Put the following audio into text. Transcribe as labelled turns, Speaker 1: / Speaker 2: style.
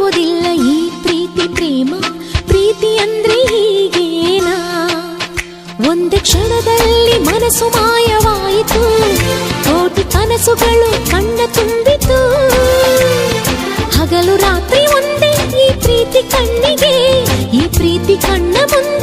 Speaker 1: ಗೊತ್ತಾಗುವುದಿಲ್ಲ ಈ ಪ್ರೀತಿ ಪ್ರೇಮ. ಪ್ರೀತಿ ಅಂದ್ರೆ ಹೀಗೇನಾ, ಒಂದೇ ಕ್ಷಣದಲ್ಲಿ ಮನಸ್ಸು ಮಾಯವಾಯಿತು, ಕೋಟಿ ಕನಸುಗಳು ಕಣ್ಣ ತುಂಬಿತು. ಹಗಲು ರಾತ್ರಿ ಒಂದೇ ಈ ಪ್ರೀತಿ ಕಣ್ಣಿಗೆ, ಈ ಪ್ರೀತಿ ಕಣ್ಣ ಮುಂದೆ